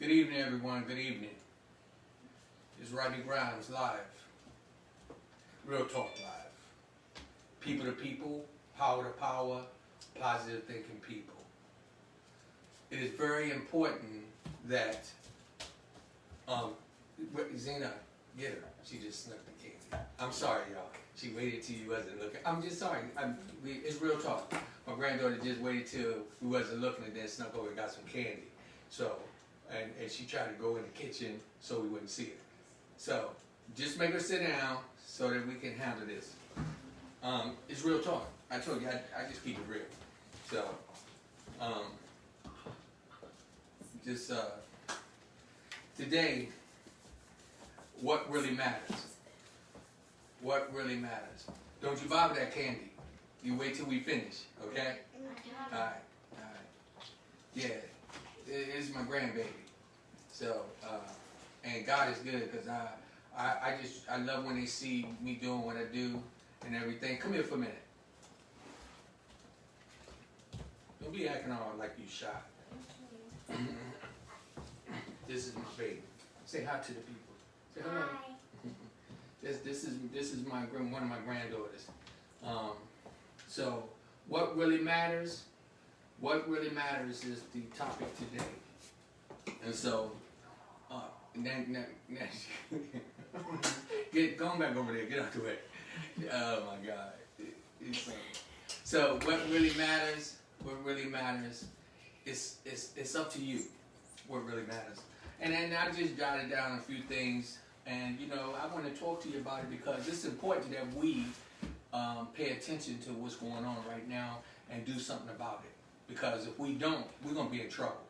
Good evening, everyone. Good evening. It's Rodney Grimes live. Real Talk Live. People to people, power to power, positive thinking people. It is very important that, Zena, get her. She just snuck the candy. I'm sorry, y'all. She waited till you wasn't looking. I'm just sorry. It's real talk. My granddaughter just waited till we wasn't looking and then snuck over and got some candy. So, and she tried to go in the kitchen so we wouldn't see it. So, just make her sit down so that we can handle this. It's real talk. I told you, I just keep it real. So, today, what really matters? What really matters? Don't you bother that candy. You wait till we finish, okay? Alright. Yeah, it's my grandbaby. So, and God is good because I love when they see me doing what I do and everything. Come here for a minute. Don't be acting all like you shy. This is my baby. Say hi to the people. Say hello. Hi. This is my one of my granddaughters. So what really matters? What really matters is the topic today. And so, going back over there. Get out the way. Oh my God. So what really matters? What really matters? It's up to you. What really matters? And then I just jotted down a few things. And, I want to talk to you about it because it's important that we pay attention to what's going on right now and do something about it. Because if we don't, we're going to be in trouble.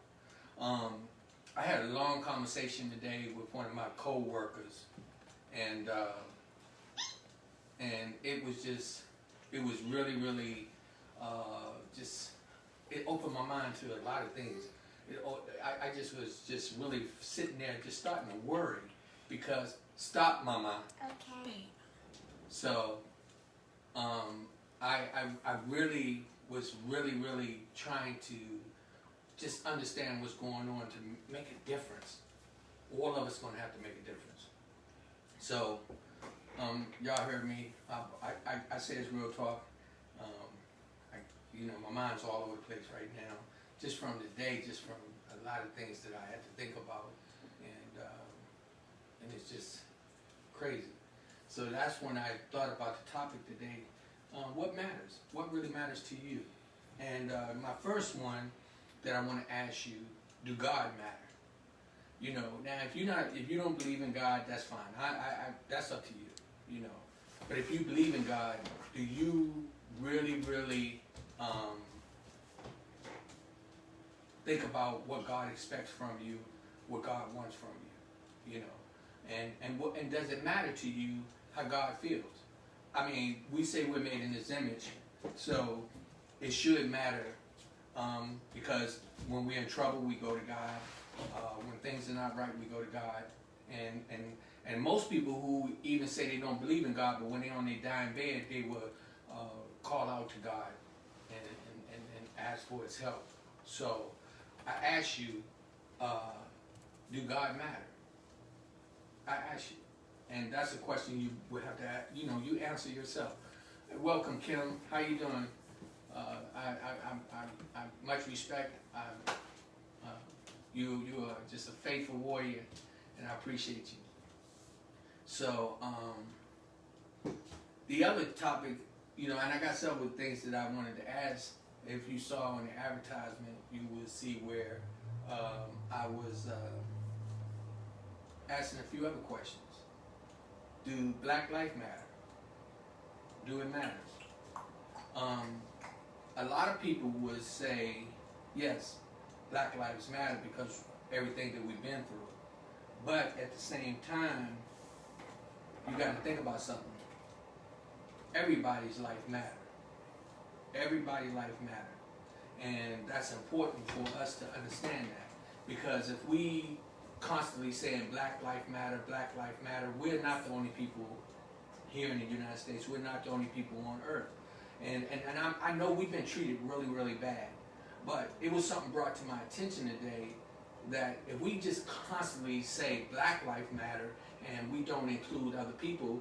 I had a long conversation today with one of my co-workers. And it was really, really, it opened my mind to a lot of things. I just was just really sitting there just starting to worry. Because, stop, Mama. Okay. So, I really was really trying to just understand what's going on to make a difference. All of us going to have to make a difference. So, y'all heard me. I say it's real talk. My mind's all over the place right now. Just from the day, just from a lot of things that I had to think about. And it's just crazy. So that's when I thought about the topic today. What matters? What really matters to you? And my first one that I want to ask you, do God matter? Now if you don't believe in God, that's fine. That's up to you. But if you believe in God, do you really think about what God expects from you, what God wants from you? And does it matter to you how God feels? I mean, we say we're made in His image, so it should matter because when we're in trouble, we go to God. When things are not right, we go to God. And most people who even say they don't believe in God, but when they're on their dying bed, they will call out to God and ask for His help. So I ask you, do God matter? I ask you, and that's a question you would have to ask, you answer yourself. Welcome, Kim. How you doing? I much respect. You are just a faithful warrior, and I appreciate you. So, the other topic, and I got several things that I wanted to ask. If you saw on the advertisement, you will see where I was asking a few other questions. Do Black life matter? Do it matters? A lot of people would say, yes, Black lives matter because everything that we've been through. But at the same time, you got to think about something. Everybody's life matters. Everybody's life matters. And that's important for us to understand that. Because if we constantly saying Black life matter, we're not the only people here in the United States. We're not the only people on earth. And I know we've been treated really, really bad. But it was something brought to my attention today that if we just constantly say Black Lives Matter and we don't include other people,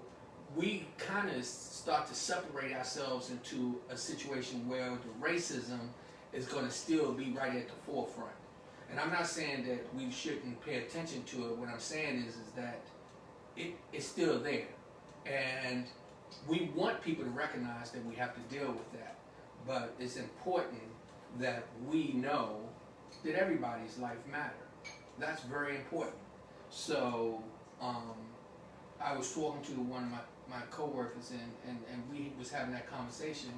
we kind of start to separate ourselves into a situation where the racism is going to still be right at the forefront. And I'm not saying that we shouldn't pay attention to it. What I'm saying is that it's still there. And we want people to recognize that we have to deal with that. But it's important that we know that everybody's life matters. That's very important. So I was talking to one of my co-workers and we was having that conversation,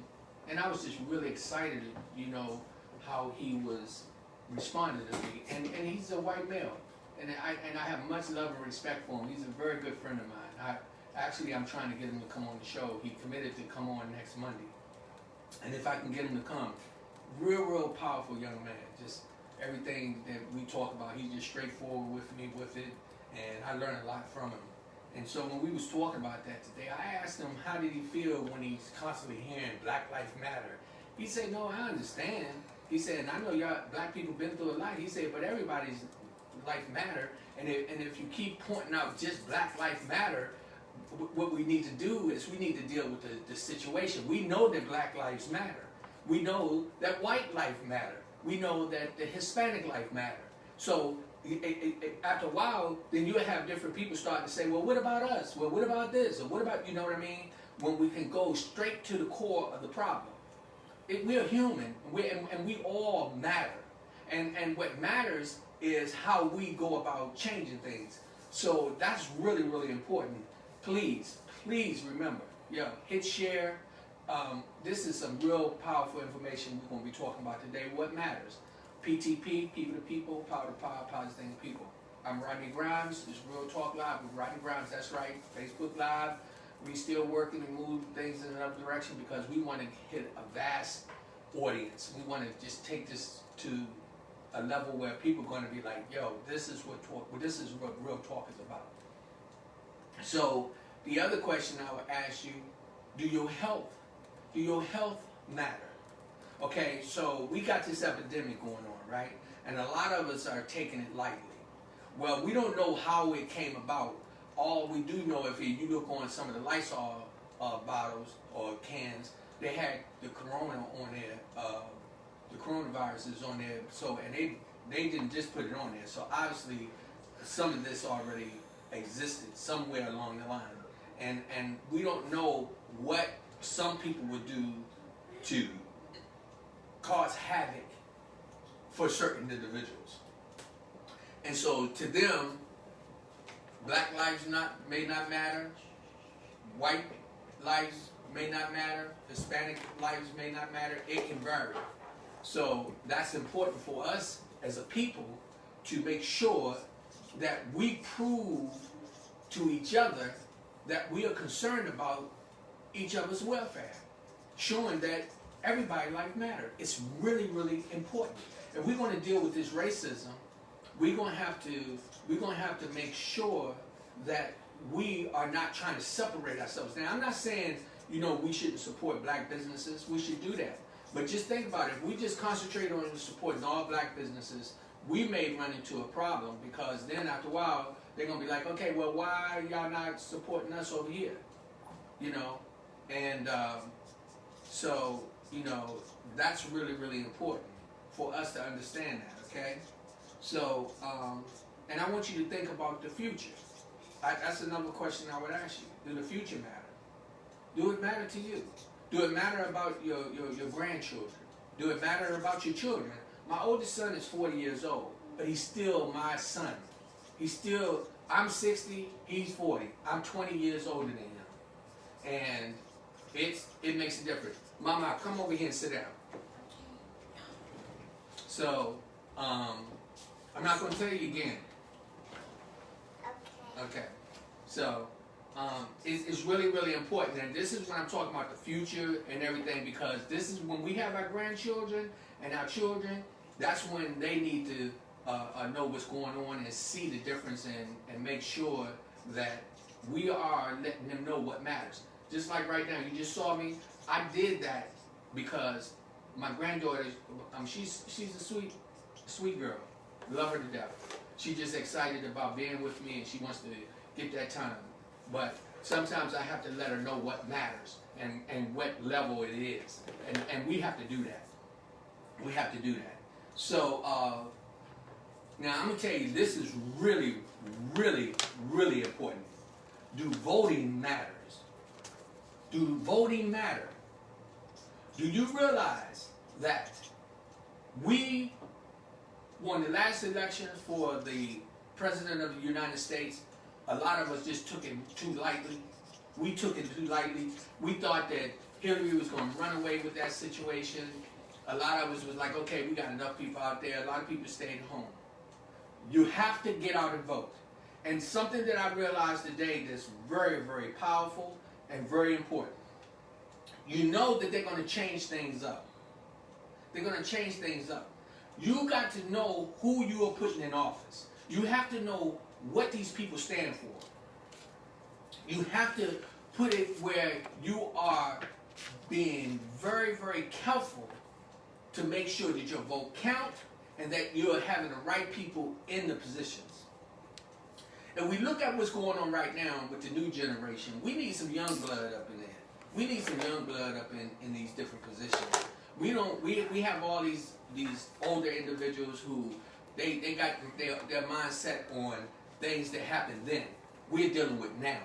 and I was just really excited, you know, how he was responding to me. And he's a white male, and I have much love and respect for him. He's a very good friend of mine. I'm trying to get him to come on the show. He committed to come on next Monday. And if I can get him to come, real powerful young man. Just everything that we talk about, he's just straightforward with me with it, and I learned a lot from him. And so when we was talking about that today, I asked him how did he feel when he's constantly hearing Black Lives Matter. He said, no, I understand. He said, and I know y'all black people been through a lot. He said, but everybody's life matter, and if you keep pointing out just Black Lives Matter, what we need to do is we need to deal with the situation. We know that Black lives matter. We know that white life matter. We know that the Hispanic life matter. So after a while, then you'll have different people starting to say, well, what about us? Well, what about this? Or what about, you know what I mean? When we can go straight to the core of the problem. We're human, and we all matter. And what matters is how we go about changing things. So that's really important. Please remember, hit share. This is some real powerful information we're going to be talking about today. What matters? PTP, people to people, power to power, power to things people. I'm Rodney Grimes. It's Real Talk Live with Rodney Grimes. That's right, Facebook Live. We still working to move things in another direction because we want to hit a vast audience. We want to just take this to a level where people are going to be like, yo, this is what Real Talk is about. So the other question I would ask you, do your health matter? Okay, so we got this epidemic going on, right? And a lot of us are taking it lightly. Well, we don't know how it came about. All we do know, if you look on some of the Lysol bottles or cans, they had the corona on there, the coronavirus is on there. So, and they didn't just put it on there. So obviously, some of this already existed somewhere along the line, and we don't know what some people would do to cause havoc for certain individuals. And so to them, Black lives may not matter, white lives may not matter, Hispanic lives may not matter. It can vary. So that's important for us as a people to make sure that we prove to each other that we are concerned about each other's welfare, showing that everybody's life matters. It's really important. If we're going to deal with this racism, we're going to have to make sure that we are not trying to separate ourselves. Now, I'm not saying, we shouldn't support black businesses. We should do that. But just think about it. If we just concentrate on supporting all black businesses, we may run into a problem, because then after a while, they're going to be like, okay, well, why are y'all not supporting us over here? And so, that's really important for us to understand that, okay? So, and I want you to think about the future. That's another question I would ask you. Do the future matter? Do it matter to you? Do it matter about your grandchildren? Do it matter about your children? My oldest son is 40 years old, but he's still my son. I'm 60, he's 40. I'm 20 years older than him. And it makes a difference. Mama, come over here and sit down. So, I'm not going to tell you again. Okay. So, it's really important. And this is when I'm talking about the future and everything, because this is when we have our grandchildren and our children, that's when they need to know what's going on and see the difference and make sure that we are letting them know what matters. Just like right now, you just saw me. I did that because my granddaughter, she's a sweet girl. Love her to death. She's just excited about being with me and she wants to get that time. But sometimes I have to let her know what matters and what level it is. And we have to do that. We have to do that. So, now I'm going to tell you, this is really, really, really important. Do voting matters? Do voting matter? Do you realize that we won the last election for the President of the United States? A lot of us just took it too lightly. We took it too lightly. We thought that Hillary was going to run away with that situation. A lot of us was like, okay, we got enough people out there. A lot of people stayed home. You have to get out and vote. And something that I realized today that's very, very powerful and very important. You know that they're going to change things up. They're going to change things up. You got to know who you are putting in office. You have to know what these people stand for. You have to put it where you are being very, very careful to make sure that your vote counts and that you're having the right people in the positions. And we look at what's going on right now with the new generation. We need some young blood up in there. We need some young blood up in these different positions. We have all these older individuals who they got their mindset on things that happened then. We're dealing with now.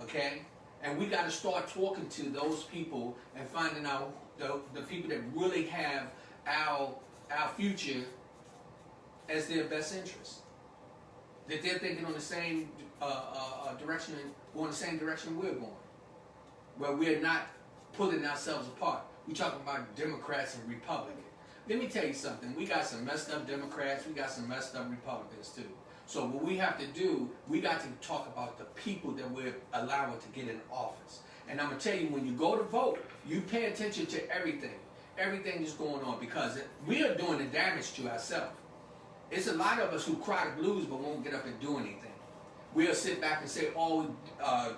Okay? And we got to start talking to those people and finding out the people that really have our future as their best interest. That they're thinking on the same direction, going the same direction we're going. Where we're not pulling ourselves apart. We're talking about Democrats and Republicans. Let me tell you something. We got some messed up Democrats. We got some messed up Republicans too. So what we have to do, we got to talk about the people that we're allowing to get in office. And I'm going to tell you, when you go to vote, you pay attention to everything. Everything that's going on, because we are doing the damage to ourselves. It's a lot of us who cry the blues but won't get up and do anything. We'll sit back and say, oh,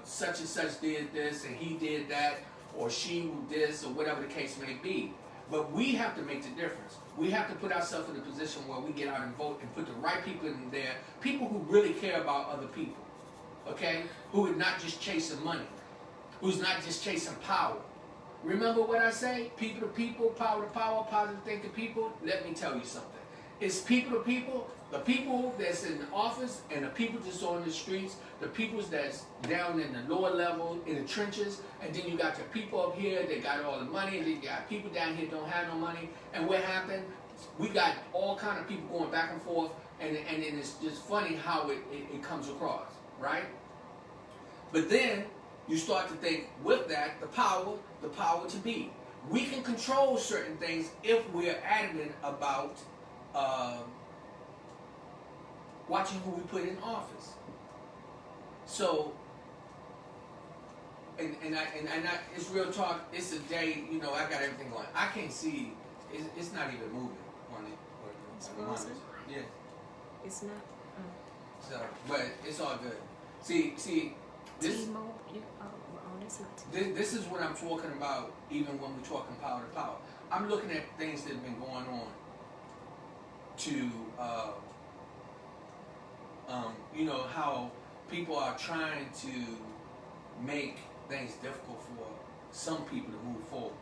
such and such did this and he did that, or she did this, or whatever the case may be. But we have to make the difference. We have to put ourselves in a position where we get out and vote and put the right people in there, people who really care about other people, okay? Who are not just chasing money, who's not just chasing power. Remember what I say? People to people, power to power, positive thing to people. Let me tell you something. It's people to people, the people that's in office and the people that's on the streets, the people that's down in the lower level, in the trenches, and then you got the people up here that got all the money, and then you got people down here don't have no money. And what happened? We got all kind of people going back and forth, and it's just funny how it comes across, right? But then you start to think with that, the power to be. We can control certain things if we're adamant about watching who we put in office. So, and it's real talk. It's a day, you know. I got everything going. I can't see. It's not even moving on it. It's frozen. Yeah. It's not. So, but it's all good. See. This. T-Mobile. That's not. This is what I'm talking about. Even when we're talking power to power, I'm looking at things that have been going on. To you know, how people are trying to make things difficult for some people to move forward.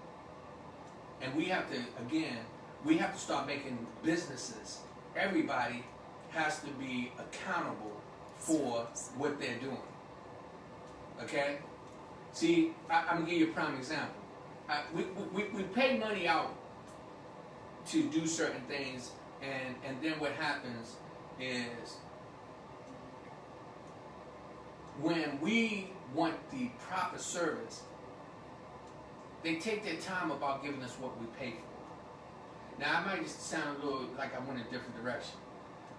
And we have to start making businesses. Everybody has to be accountable for what they're doing. Okay? See, I'm gonna give you a prime example. We pay money out to do certain things, and then what happens is when we want the proper service, they take their time about giving us what we pay for. Now, I might just sound a little like I went in a different direction,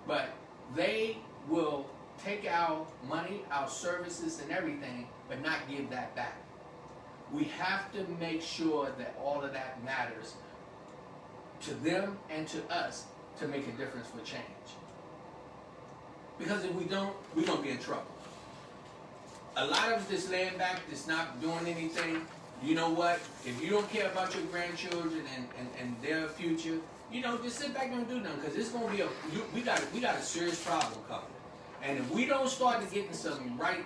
but they will take our money, our services, and everything, but not give that back. We have to make sure that all of that matters to them and to us to make a difference for change. Because if we don't, we're going to be in trouble. A lot of this laying back that's not doing anything, you know what? If you don't care about your grandchildren and their future, just sit back and don't do nothing, because it's gonna be we got a serious problem coming, and if we don't start to getting some right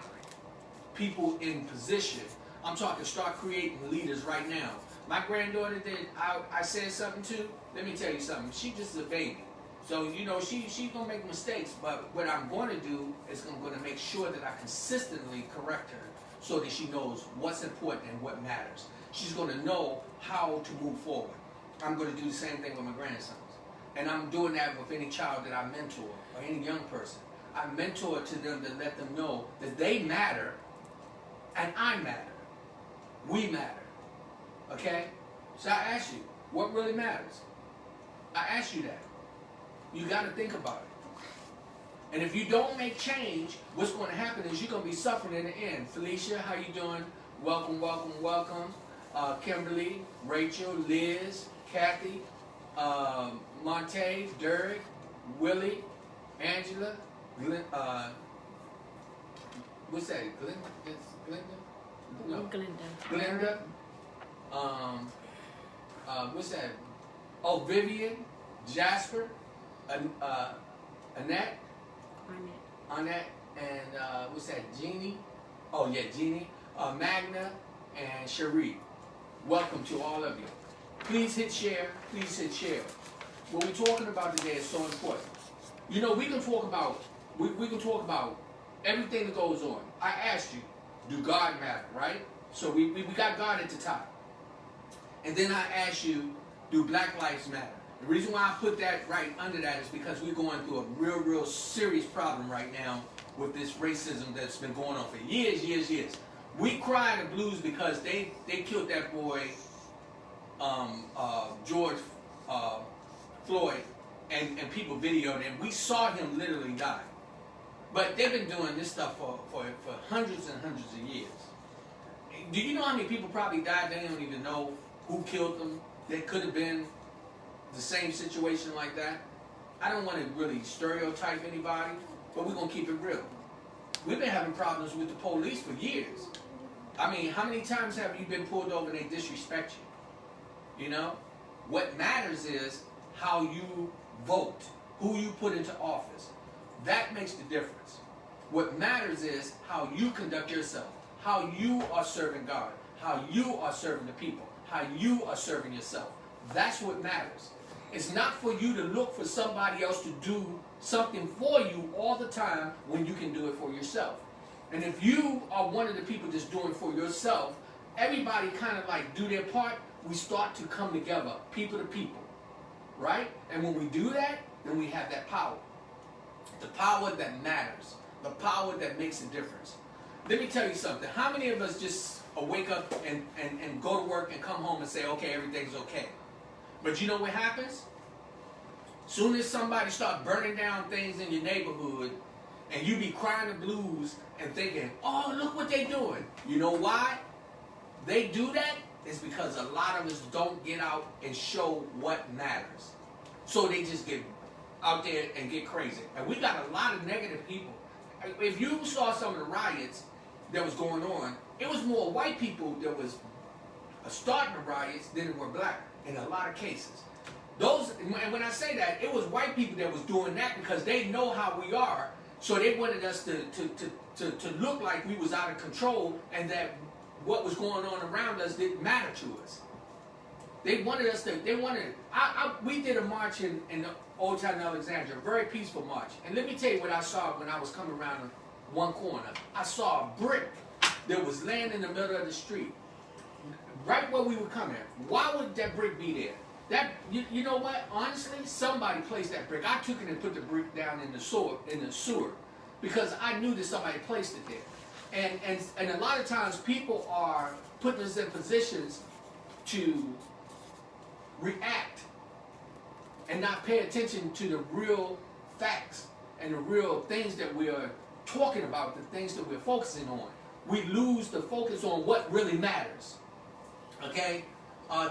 people in position, I'm talking start creating leaders right now. My granddaughter did. I said something too. Let me tell you something. She just is a baby, so she's gonna make mistakes. But what I'm going to do is I'm going to make sure that I consistently correct her, so that she knows what's important and what matters. She's going to know how to move forward. I'm going to do the same thing with my grandsons. And I'm doing that with any child that I mentor or any young person. I mentor to them to let them know that they matter and I matter. We matter. Okay? So I ask you, what really matters? I ask you that. You got to think about it. And if you don't make change, what's going to happen is you're going to be suffering in the end. Felicia, how you doing? Welcome, welcome, welcome. Kimberly, Rachel, Liz, Kathy, Monte, Derek, Willie, Angela, what's that? Glenda? No. Glenda. What's that? Oh, Vivian, Jasper, Annette, and what's that? Jeannie. Oh yeah, Jeannie, Magna, and Cherie. Welcome to all of you. Please hit share. Please hit share. What we're talking about today is so important. We can talk about we can talk about everything that goes on. I asked you, do God matter, right? So we got God at the top. And then I asked you, do Black lives matter? The reason why I put that right under that is because we're going through a real serious problem right now with this racism that's been going on for years. We cry the blues because they killed that boy, George Floyd, and people videoed him. We saw him literally die. But they've been doing this stuff for hundreds and hundreds of years. Do you know how many people probably died? They don't even know who killed them. They could have been the same situation like that. I don't want to really stereotype anybody, but we're going to keep it real. We've been having problems with the police for years. I mean, how many times have you been pulled over and they disrespect you? What matters is how you vote, who you put into office. That makes the difference. What matters is how you conduct yourself, how you are serving God, how you are serving the people, how you are serving yourself. That's what matters. It's not for you to look for somebody else to do something for you all the time when you can do it for yourself. And if you are one of the people that's doing it for yourself, everybody kind of like do their part, we start to come together, people to people, right? And when we do that, then we have that power. The power that matters, the power that makes a difference. Let me tell you something. How many of us just wake up and go to work and come home and say, okay, everything's okay? But you know what happens? Soon as somebody starts burning down things in your neighborhood and you be crying the blues and thinking, oh, look what they're doing. You know why they do that? It's because a lot of us don't get out and show what matters. So they just get out there and get crazy. And we got a lot of negative people. If you saw some of the riots that was going on, it was more white people that was starting the riots than it were black in a lot of cases. And when I say that, it was white people that was doing that because they know how we are, so they wanted us to look like we was out of control and that what was going on around us didn't matter to us. They wanted us to, we did a march in the Old Town Alexandria, a very peaceful march. And let me tell you what I saw when I was coming around one corner. I saw a brick that was laying in the middle of the street, right where we were coming. Why would that brick be there? You know what? Honestly, somebody placed that brick. I took it and put the brick down in the sewer, because I knew that somebody placed it there. And a lot of times people are putting us in positions to react and not pay attention to the real facts and the real things that we are talking about, the things that we're focusing on. We lose the focus on what really matters. Okay?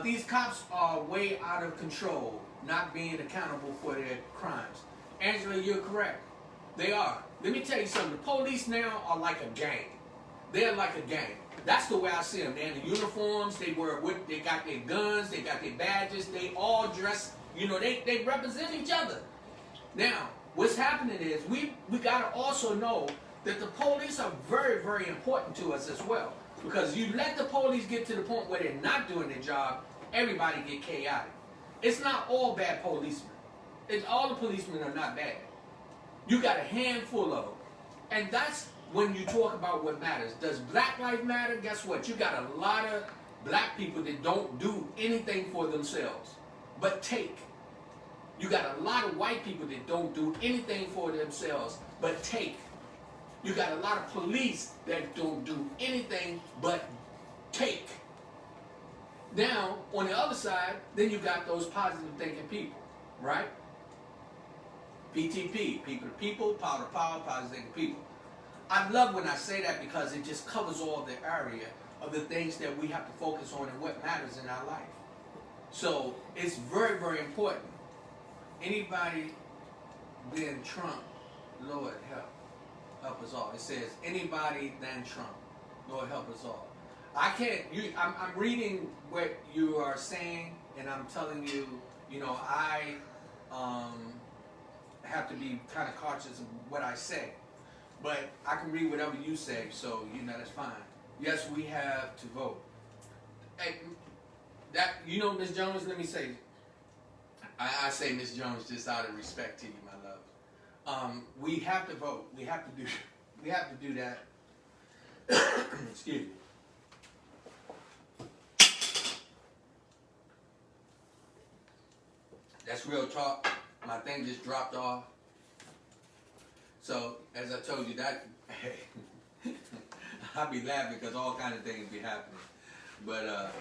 These cops are way out of control, not being accountable for their crimes. Angela, you're correct. They are. Let me tell you something. The police now are like a gang. They're like a gang. That's the way I see them. They're in the uniforms. They got their guns. They got their badges. They all dress You know, they represent each other. Now, what's happening is we got to also know that the police are very, very important to us as well. Because you let the police get to the point where they're not doing their job, everybody get chaotic. It's not all bad policemen. All the policemen are not bad. You got a handful of them. And that's when you talk about what matters. Does Black life matter? Guess what? You got a lot of black people that don't do anything for themselves, but take. You got a lot of white people that don't do anything for themselves, but take. You got a lot of police that don't do anything but take. Now, on the other side, then you got those positive thinking people, right? PTP, people to people, power to power, positive thinking people. I love when I say that because it just covers all the area of the things that we have to focus on and what matters in our life. So it's very, very important. Anybody than Trump, Lord help us all. It says anybody than Trump, Lord help us all. I'm reading what you are saying, and I'm telling you, I have to be kind of cautious of what I say. But I can read whatever you say, so that's fine. Yes, we have to vote. Hey, Ms. Jones, let me say, I say Ms. Jones just out of respect to you, my love. We have to vote. We have to do that. Excuse me. That's real talk. My thing just dropped off. So, as I told you, I be laughing because all kind of things be happening. But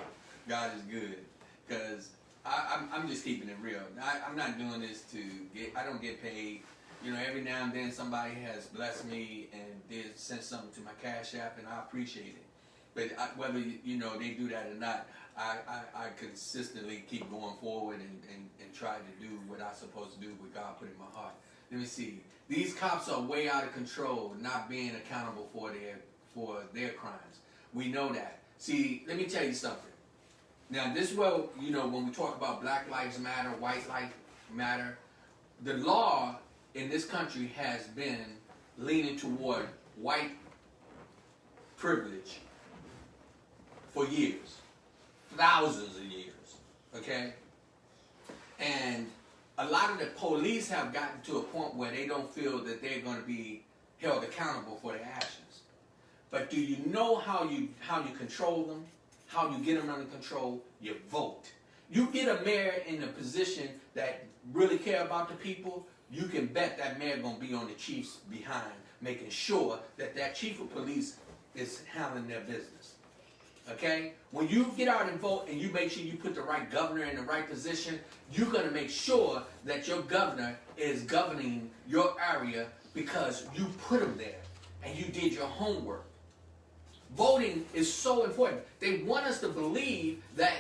God is good. Because I'm just keeping it real. I'm not doing this I don't get paid. Every now and then somebody has blessed me and they sent something to my Cash App, and I appreciate it. But whether they do that or not, I consistently keep going forward and try to do what I'm supposed to do, what God put in my heart. Let me see. These cops are way out of control, not being accountable for their crimes. We know that. See, let me tell you something. Now, this is where, when we talk about Black Lives Matter, White Lives Matter, the law in this country has been leaning toward white privilege for years. Thousands of years. Okay? And a lot of the police have gotten to a point where they don't feel that they're going to be held accountable for their actions. But do you know how you control them? How you get them under control? You vote. You get a mayor in a position that really care about the people, you can bet that mayor going to be on the chief's behind, making sure that chief of police is handling their business. Okay? When you get out and vote and you make sure you put the right governor in the right position, you're going to make sure that your governor is governing your area because you put him there and you did your homework. Voting is so important. They want us to believe that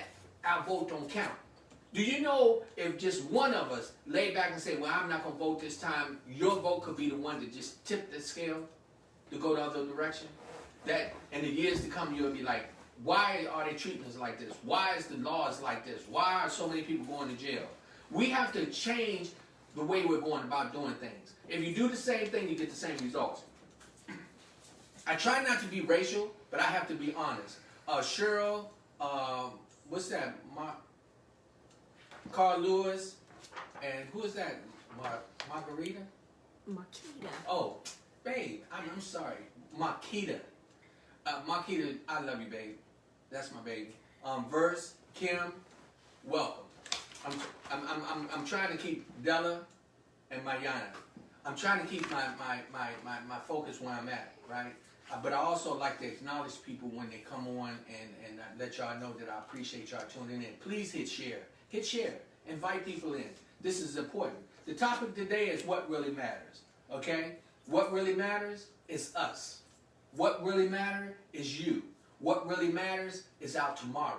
our vote don't count. Do you know if just one of us lay back and say, well, I'm not going to vote this time, your vote could be the one that just tip the scale to go the other direction? That in the years to come, you'll be like, why are they treating us like this? Why is the laws like this? Why are so many people going to jail? We have to change the way we're going about doing things. If you do the same thing, you get the same results. I try not to be racial, but I have to be honest. Cheryl, what's that? Carl Lewis, and who is that? Margarita? Makita. Oh, babe, I'm sorry. Makita. Makita, I love you, babe. That's my baby. Verse, Kim, welcome. I'm trying to keep Della and Mayana. I'm trying to keep my focus where I'm at, right? But I also like to acknowledge people when they come on and let y'all know that I appreciate y'all tuning in. Please hit share. Hit share. Invite people in. This is important. The topic today is what really matters. Okay? What really matters is us. What really matters is you. What really matters is our tomorrow.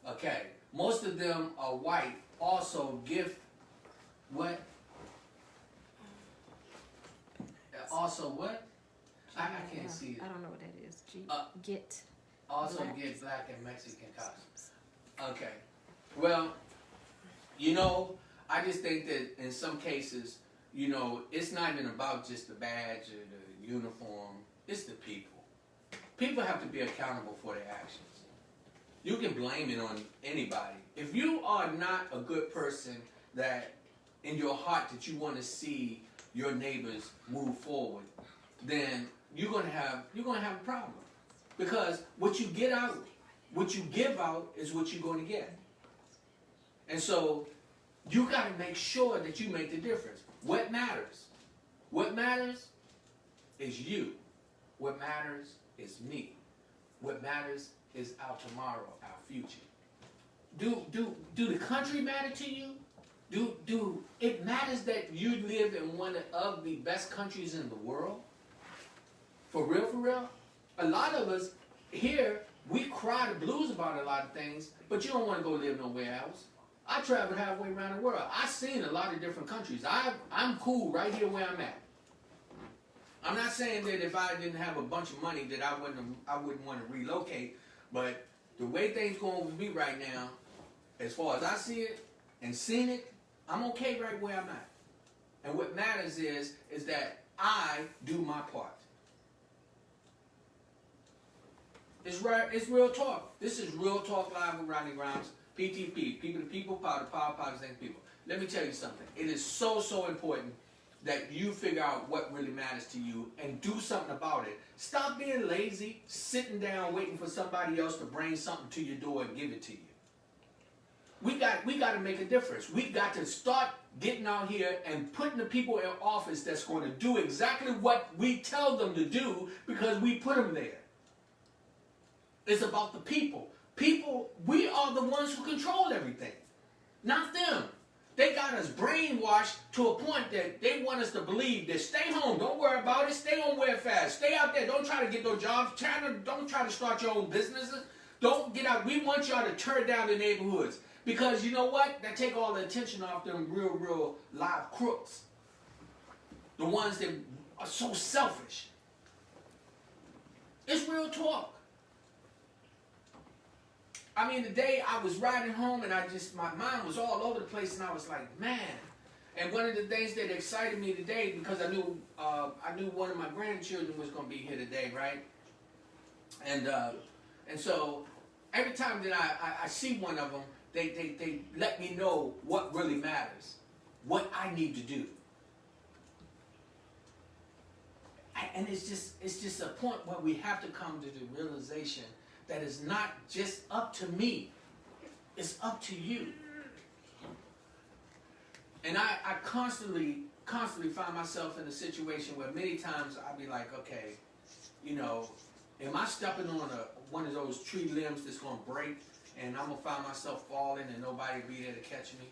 Okay? Most of them are white. Also, gift. What? Also, what? I can't see it. I don't know what that is. Get. Also black. get black and Mexican costumes. Okay. Well, you know, I just think that in some cases, it's not even about just the badge or the uniform. It's the people. People have to be accountable for their actions. You can blame it on anybody. If you are not a good person that in your heart that you want to see your neighbors move forward, then you're gonna have a problem. Because what you give out is what you're going to get. And so you got to make sure that you make the difference. What matters? What matters is you. What matters is me. What matters is our tomorrow, our future. Do the country matter to you? Do it matters that you live in one of the best countries in the world? For real, for real? A lot of us here, we cry the blues about a lot of things, but you don't want to go live nowhere else. I traveled halfway around the world. I've seen a lot of different countries. I'm cool right here where I'm at. I'm not saying that if I didn't have a bunch of money that I wouldn't want to relocate, but the way things going with me right now, as far as I see it and seen it, I'm okay right where I'm at. And what matters is that I do my part. It's right. It's real talk. This is Real Talk Live with Rodney Grimes. PTP, People to People, Power to Power, Power to People. Let me tell you something. It is so, so important that you figure out what really matters to you and do something about it. Stop being lazy, sitting down, waiting for somebody else to bring something to your door and give it to you. We got to make a difference. We got to start getting out here and putting the people in office that's going to do exactly what we tell them to do because we put them there. It's about the people. People, we are the ones who control everything, not them. They got us brainwashed to a point that they want us to believe that stay home, don't worry about it, stay on welfare, stay out there, don't try to get those jobs, don't try to start your own businesses, don't get out. We want y'all to tear down the neighborhoods because you know what? That take all the attention off them real live crooks. The ones that are so selfish. It's real talk. I mean, the day I was riding home and my mind was all over the place and I was like, man. And one of the things that excited me today, because I knew one of my grandchildren was going to be here today, right? And so every time that I see one of them, they let me know what really matters, what I need to do. And it's just a point where we have to come to the realization that is not just up to me, it's up to you. And I constantly find myself in a situation where many times I'll be like, okay, am I stepping on one of those tree limbs that's going to break and I'm going to find myself falling and nobody will be there to catch me?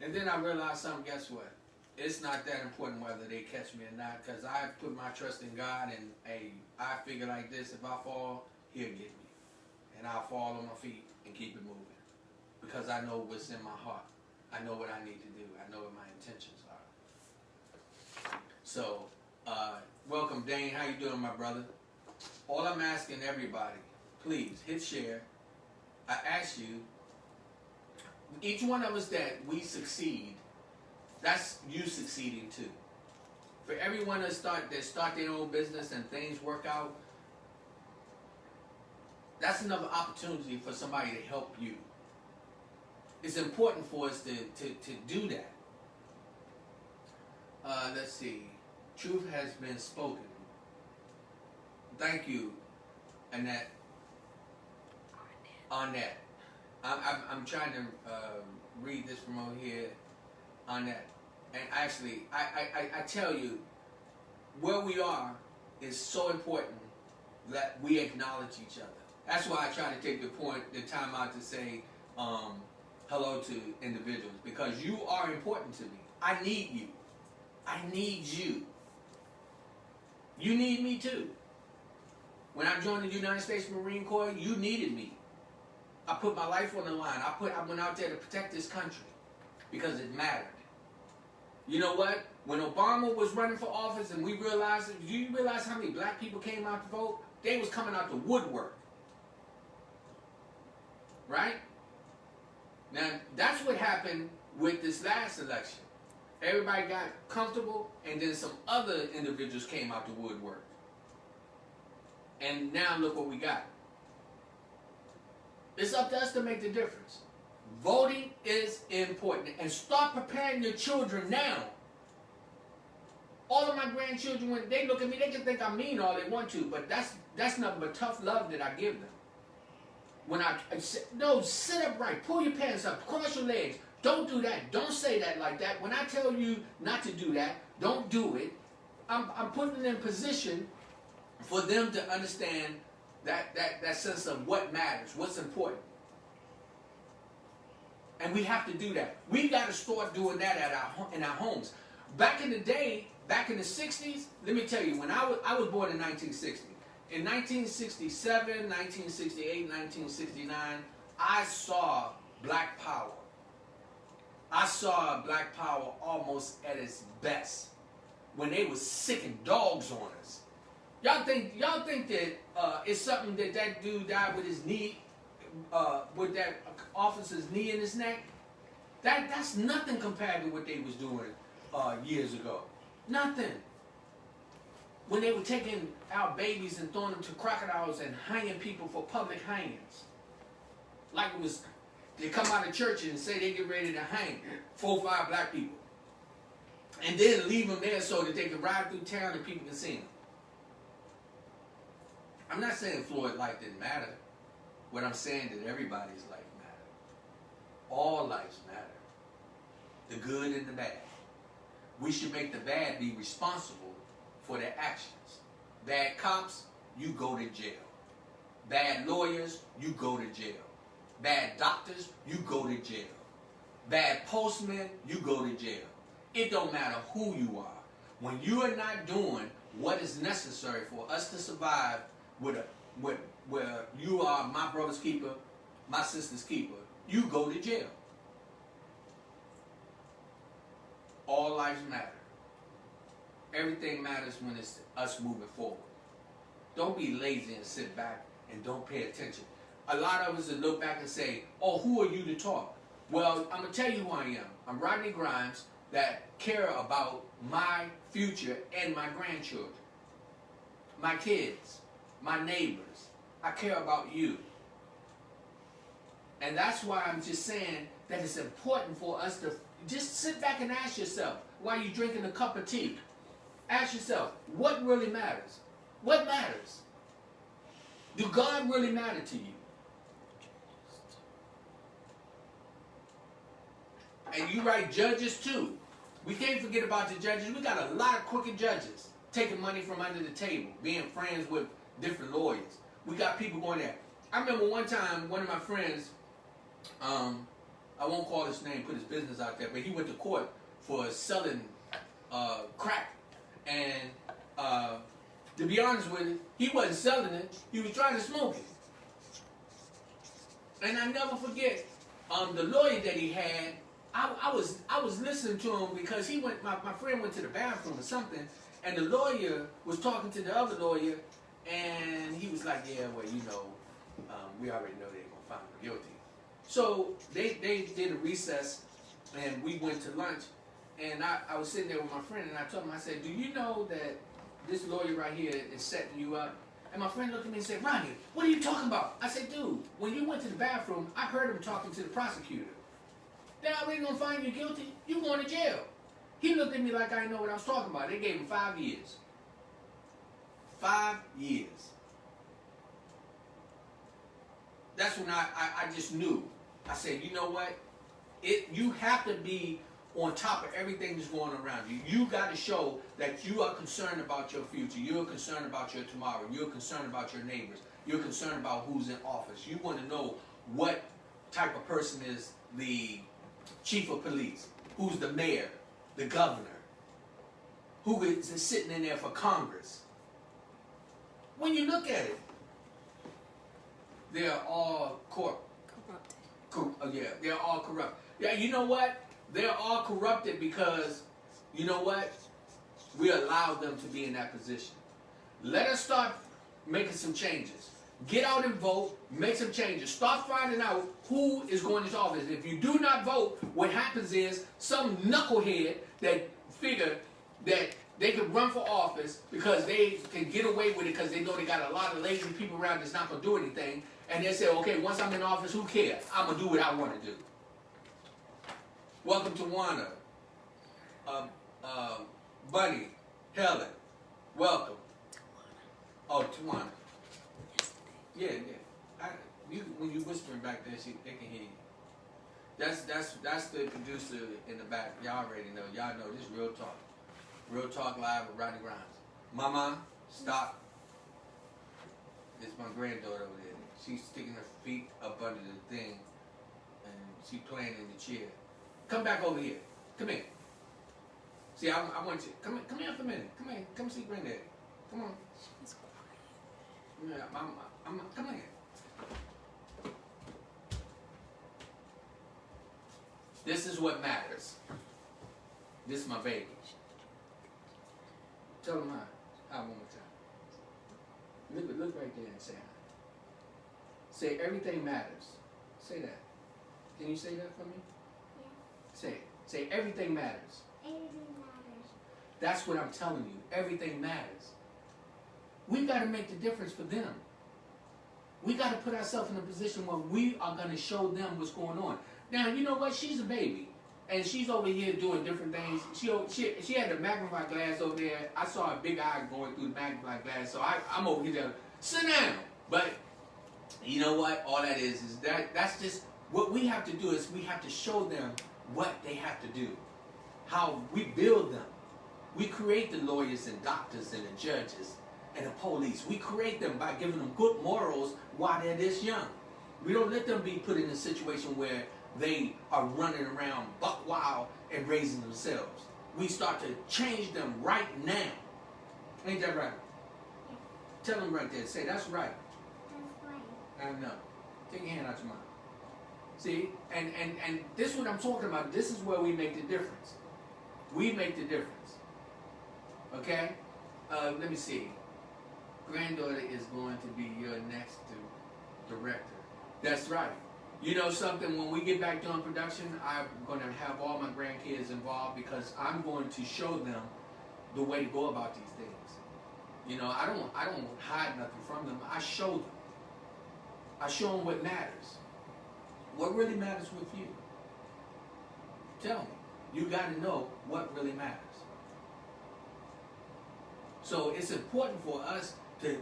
And then I realize something, guess what? It's not that important whether they catch me or not, because I put my trust in God, and I figure like this: if I fall, He'll get me, and I'll fall on my feet and keep it moving, because I know what's in my heart. I know what I need to do. I know what my intentions are. So, welcome, Dane. How you doing, my brother? All I'm asking everybody, please hit share. I ask you, each one of us that we succeed, that's you succeeding too. For everyone that start their own business and things work out, that's another opportunity for somebody to help you. It's important for us to do that. Let's see. Truth has been spoken. Thank you, Annette. Annette. I'm trying to read this from over here. Annette. And actually, I tell you, where we are is so important that we acknowledge each other. That's why I try to take the time out to say hello to individuals, because you are important to me. I need you. I need you. You need me too. When I joined the United States Marine Corps, you needed me. I put my life on the line. I went out there to protect this country because it mattered. You know what? When Obama was running for office and we realized, do you realize how many black people came out to vote? They was coming out to woodwork. Right? Now, that's what happened with this last election. Everybody got comfortable, and then some other individuals came out the woodwork. And now look what we got. It's up to us to make the difference. Voting is important. And start preparing your children now. All of my grandchildren, when they look at me, they can think I'm mean all they want to, but that's nothing but tough love that I give them. When I say, no, sit upright, pull your pants up, cross your legs. Don't do that. Don't say that like that. When I tell you not to do that, don't do it. I'm putting them in position for them to understand that sense of what matters, what's important. And we have to do that. We got to start doing that in our homes. Back in the day, back in the 60s, let me tell you, when I was born in 1960. In 1967, 1968, 1969, I saw Black Power. I saw Black Power almost at its best when they was sicking dogs on us. Y'all think that it's something that dude died with his knee, with that officer's knee in his neck? That's nothing compared to what they was doing years ago. Nothing. When they were taking our babies and throwing them to crocodiles and hanging people for public hangings. Like it was, they come out of church and say they get ready to hang 4 or 5 black people. And then leave them there so that they can ride through town and people can see them. I'm not saying Floyd's life didn't matter. What I'm saying is that everybody's life mattered. All lives matter. The good and the bad. We should make the bad be responsible for their actions. Bad cops, you go to jail. Bad lawyers, you go to jail. Bad doctors, you go to jail. Bad postmen, you go to jail. It don't matter who you are. When you are not doing what is necessary for us to survive where you are my brother's keeper, my sister's keeper, you go to jail. All lives matter. Everything matters when it's us moving forward. Don't be lazy and sit back and don't pay attention. A lot of us will look back and say, oh, who are you to talk? Well, I'm going to tell you who I am. I'm Rodney Grimes that care about my future and my grandchildren, my kids, my neighbors. I care about you. And that's why I'm just saying that it's important for us to just sit back and ask yourself while you're drinking a cup of tea. Ask yourself, what really matters? What matters? Do God really matter to you? And you write judges too. We can't forget about the judges. We got a lot of crooked judges taking money from under the table, being friends with different lawyers. We got people going there. I remember one time, one of my friends, I won't call his name, put his business out there, but he went to court for selling crack. And to be honest with you, he wasn't selling it, he was trying to smoke it. And I never forget, the lawyer that he had, I was listening to him because he went. My friend went to the bathroom or something, and the lawyer was talking to the other lawyer, and he was like, "Yeah, well, you know, we already know they're gonna find him guilty." So they did a recess, and we went to lunch, and I was sitting there with my friend, and I told him, I said, "Do you know that this lawyer right here is setting you up?" And my friend looked at me and said, "Rodney, what are you talking about?" I said, "Dude, when you went to the bathroom, I heard him talking to the prosecutor. They're already gonna find you guilty. You going to jail." He looked at me like I didn't know what I was talking about. They gave him 5 years. 5 years. That's when I just knew. I said, you know what? You have to be on top of everything that's going around you. You got to show that you are concerned about your future. You're concerned about your tomorrow. You're concerned about your neighbors. You're concerned about who's in office. You want to know what type of person is the chief of police, who's the mayor, the governor, who is sitting in there for Congress. When you look at it, they're all corrupted. They're all corrupt. Yeah, you know what? They're all corrupted because, you know what? We allowed them to be in that position. Let us start making some changes. Get out and vote. Make some changes. Start finding out who is going into office. If you do not vote, what happens is some knucklehead that figure that they could run for office because they can get away with it because they know they got a lot of lazy people around that's not going to do anything. And they say, okay, once I'm in office, who cares? I'm going to do what I want to do. Welcome to Wanda. Bunny. Helen. Welcome. Oh, Tawana. Yeah. When you whispering back there, they can hear you. That's the producer in the back. Y'all already know. Y'all know this is Real Talk. Real Talk Live with Rodney Grimes. Mama, stop. It's my granddaughter over there. She's sticking her feet up under the thing, and she's playing in the chair. Come back over here. Come here. See, I want you. Come here for a minute. Come here. Come see Granddaddy. Come on. She's quiet. Yeah, come here. This is what matters. This is my baby. Tell them hi. Hi one more time. Look right there and say hi. Say everything matters. Say that. Can you say that for me? Yeah. Say it. Say everything matters. Everything matters. That's what I'm telling you. Everything matters. We got to make the difference for them. We got to put ourselves in a position where we are going to show them what's going on. Now, you know what? She's a baby. And she's over here doing different things. She had the magnifying glass over there. I saw a big eye going through the magnifying glass. So I'm over here, sit down. But you know what? All that is that's just, what we have to do is we have to show them what they have to do. How we build them. We create the lawyers and doctors and the judges and the police. We create them by giving them good morals while they're this young. We don't let them be put in a situation where they are running around buck wild and raising themselves. We start to change them right now. Ain't that right? Yeah. Tell them right there. Say, that's right. That's right. I know. Take your hand out your mouth. See? And this is what I'm talking about. This is where we make the difference. We make the difference. Okay? Let me see. Granddaughter is going to be your next director. That's right. You know something, when we get back doing production, I'm going to have all my grandkids involved because I'm going to show them the way to go about these things. You know, I don't hide nothing from them. I show them. I show them what matters. What really matters with you? Tell me. You got to know what really matters. So it's important for us to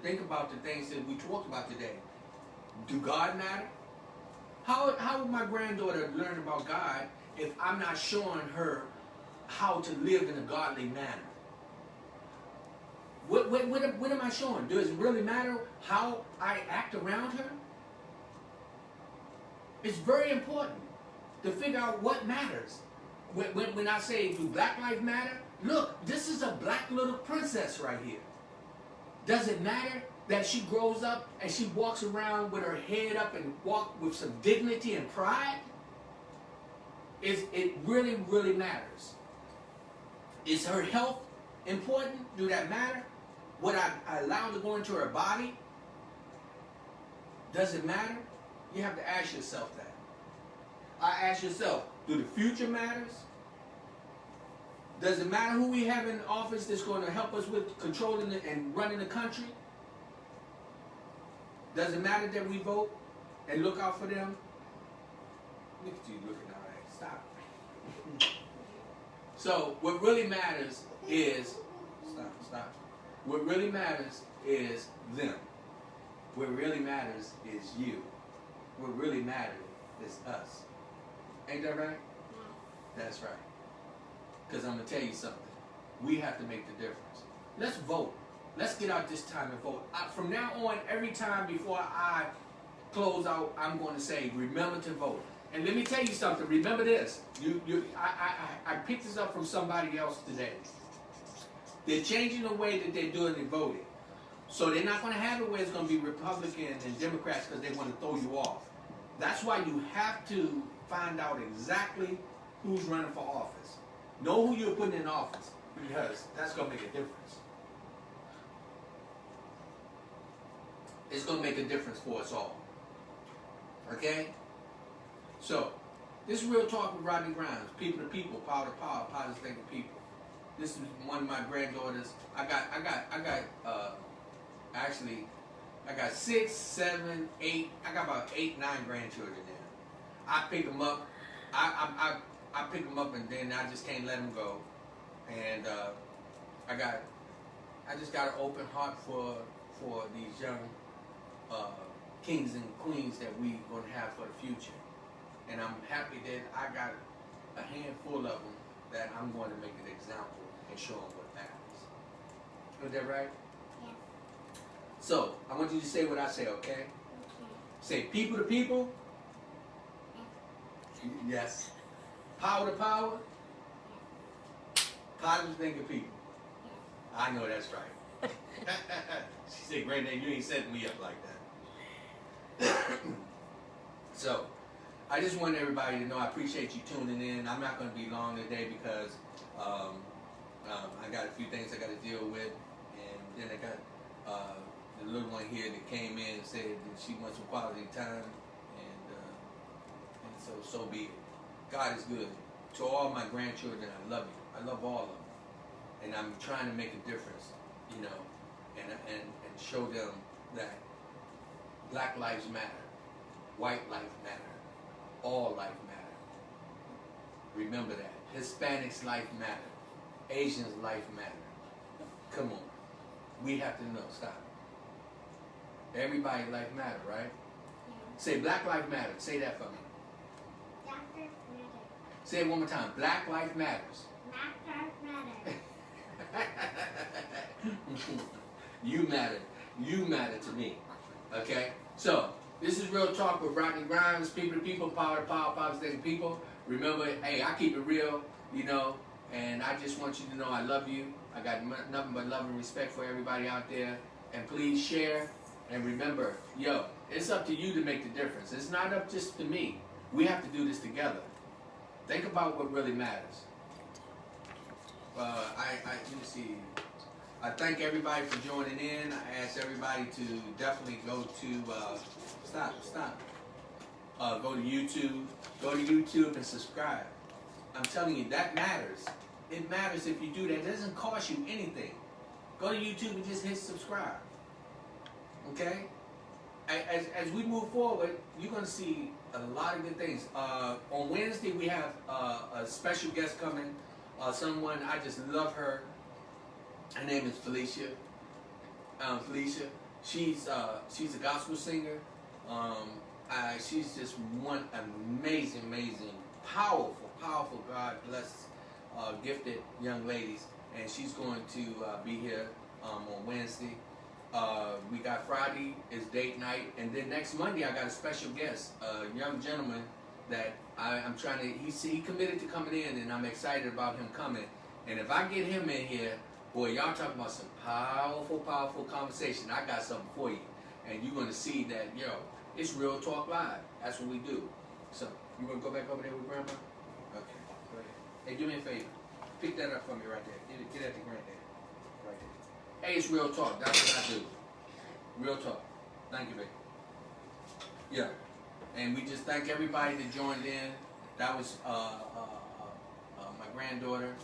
think about the things that we talked about today. Do God matter? How would my granddaughter learn about God if I'm not showing her how to live in a godly manner? What am I showing? Does it really matter how I act around her? It's very important to figure out what matters. When I say, do black lives matter? Look, this is a black little princess right here. Does it matter that she grows up and she walks around with her head up and walk with some dignity and pride? It really, really matters. Is her health important? Do that matter? What I allow to go into her body? Does it matter? You have to ask yourself that. I ask yourself, do the future matters? Does it matter who we have in office that's going to help us with controlling and running the country? Does it matter that we vote and look out for them? Look at you looking all right. Stop. So what really matters is, stop. What really matters is them. What really matters is you. What really matters is us. Ain't that right? That's right. Because I'm going to tell you something. We have to make the difference. Let's vote. Let's get out this time and vote. From now on, every time before I close out, I'm going to say, remember to vote. And let me tell you something. Remember this. I picked this up from somebody else today. They're changing the way that they're doing the voting. So they're not going to have it where it's going to be Republicans and Democrats because they want to throw you off. That's why you have to find out exactly who's running for office. Know who you're putting in office, because that's going to make a difference. it's going to make a difference for us all. Okay? So, this is Real Talk with Rodney Grimes. People to people, power to power, positive thinking people. This is one of my granddaughters. I got 6, 7, 8. I got about 8, 9 grandchildren now. I pick them up. I pick them up and then I just can't let them go. And I just got an open heart for these young kings and queens that we gonna have for the future. And I'm happy that I got a handful of them that I'm going to make an example and show them what matters. Is that right? Yes. So, I want you to say what I say, okay? Okay. Say people to people. Yes. Power to power. Positive thinking people. I know that's right. She said, Granddad, you ain't setting me up like that. So, I just want everybody to know I appreciate you tuning in. I'm not going to be long today because I got a few things I got to deal with. And then I got the little one here that came in and said that she wants some quality time. And so be it. God is good. To all my grandchildren, I love you. I love all of them. And I'm trying to make a difference, you know, and show them that Black lives matter, white life matter, all life matter. Remember that. Hispanics' life matter. Asians' life matter. Come on. We have to know. Stop. Everybody's life matter, right? Yeah. Say Black life matter. Say that for me. Black lives matter. Say it one more time. Black life matters. Black lives matter. You matter. You matter to me. Okay? So, this is Real Talk with Rodney Grimes. People to people, power to power, positive thinking people. Remember, hey, I keep it real, you know, and I just want you to know I love you. I got nothing but love and respect for everybody out there. And please share. And remember, yo, it's up to you to make the difference. It's not up just to me. We have to do this together. Think about what really matters. Let me see. I thank everybody for joining in. I ask everybody to definitely go to, go to YouTube. Go to YouTube and subscribe. I'm telling you, that matters. It matters if you do that. It doesn't cost you anything. Go to YouTube and just hit subscribe. Okay? As we move forward, you're going to see a lot of good things. On Wednesday, we have a special guest coming. Someone, I just love her. Her name is Felicia. Felicia. She's a gospel singer. She's just one amazing, powerful, God bless, gifted young ladies. And she's going to be here on Wednesday. We got Friday is date night. And then next Monday, I got a special guest, a young gentleman that I'm trying to, he committed to coming in, and I'm excited about him coming. And if I get him in here, boy, y'all talking about some powerful conversation. I got something for you. And you're going to see that, yo, it's Real Talk Live. That's what we do. So, you want to go back over there with Grandma? Okay, go ahead. Hey, do me a favor. Pick that up for me right there. Get at the granddad. Right there. Hey, it's Real Talk. That's what I do. Real Talk. Thank you, baby. Yeah. And we just thank everybody that joined in. That was my granddaughter.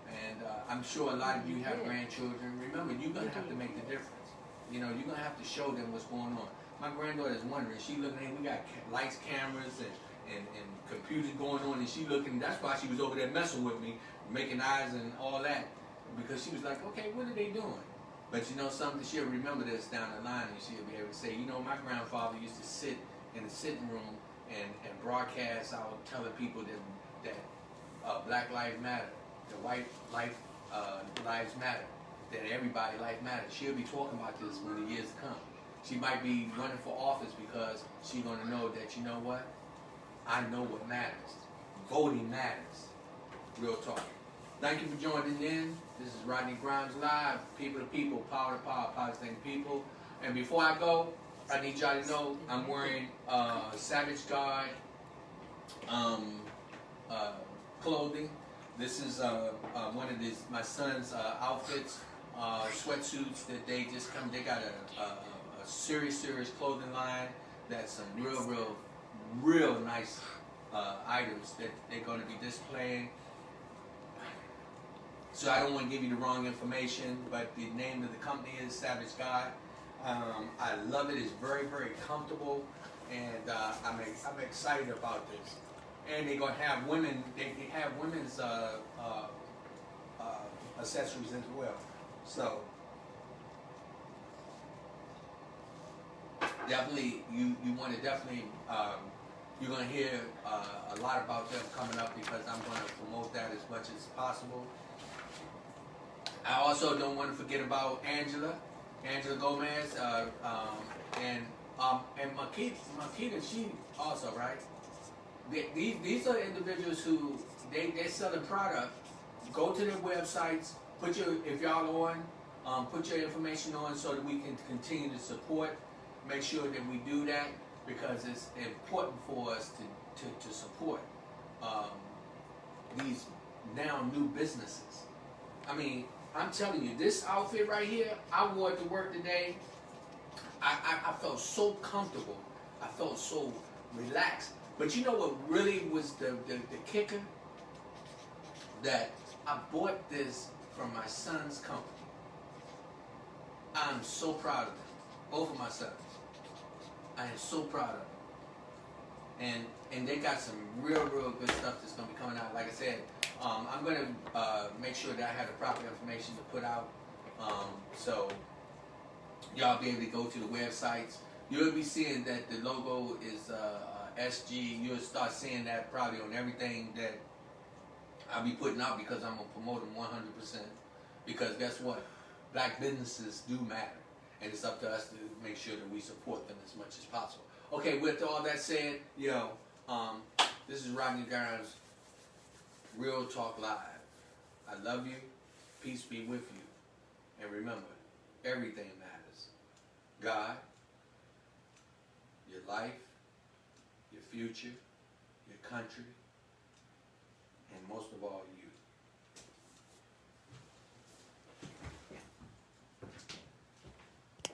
And I'm sure a lot of you have grandchildren. Remember, you're going to have to make the difference. You know, you're going to have to show them what's going on. My granddaughter is wondering. She looking at, we got lights, cameras, and computers going on. And she looking, that's why she was over there messing with me, making eyes and all that. Because she was like, okay, what are they doing? But you know something, she'll remember this down the line, and she'll be able to say, you know, my grandfather used to sit in the sitting room and broadcast out telling people that Black Lives Matter, the white life lives matter, that everybody life matters. She'll be talking about this when the years come. She might be running for office because she's going to know that, you know what, I know what matters. Voting matters. Real talk. Thank you for joining in. This is Rodney Grimes Live, people to people, power to power, positive thinking people. And before I go, I need y'all to know I'm wearing Savage God clothing. This is one of my son's outfits, sweatsuits that they just come. They got a serious clothing line. That's some real nice items that they're going to be displaying. So I don't want to give you the wrong information, but the name of the company is Savage God. I love it. It's very comfortable, and I'm excited about this. And they're gonna have women. They have women's accessories as well. So definitely, you want to definitely. You're gonna hear a lot about them coming up because I'm gonna promote that as much as possible. I also don't want to forget about Angela Gomez, and Makita, she also, right? These are individuals who they're selling product. Go to their websites, if y'all on, put your information on so that we can continue to support. Make sure that we do that because it's important for us to support these now new businesses. I mean, I'm telling you, this outfit right here, I wore it to work today. I felt so comfortable. I felt so relaxed. But you know what really was the kicker? That I bought this from my son's company. I'm so proud of them. Both of my sons. I am so proud of them. And they got some real good stuff that's going to be coming out. Like I said, I'm going to make sure that I have the proper information to put out. So y'all be able to go to the websites. You'll be seeing that the logo is SG. You'll start seeing that probably on everything that I'll be putting out because I'm going to promote them 100%. Because guess what? Black businesses do matter. And it's up to us to make sure that we support them as much as possible. Okay, with all that said, this is Rodney Garner's Real Talk Live. I love you. Peace be with you. And remember, everything matters. God, your life, your future, your country, and most of all, you.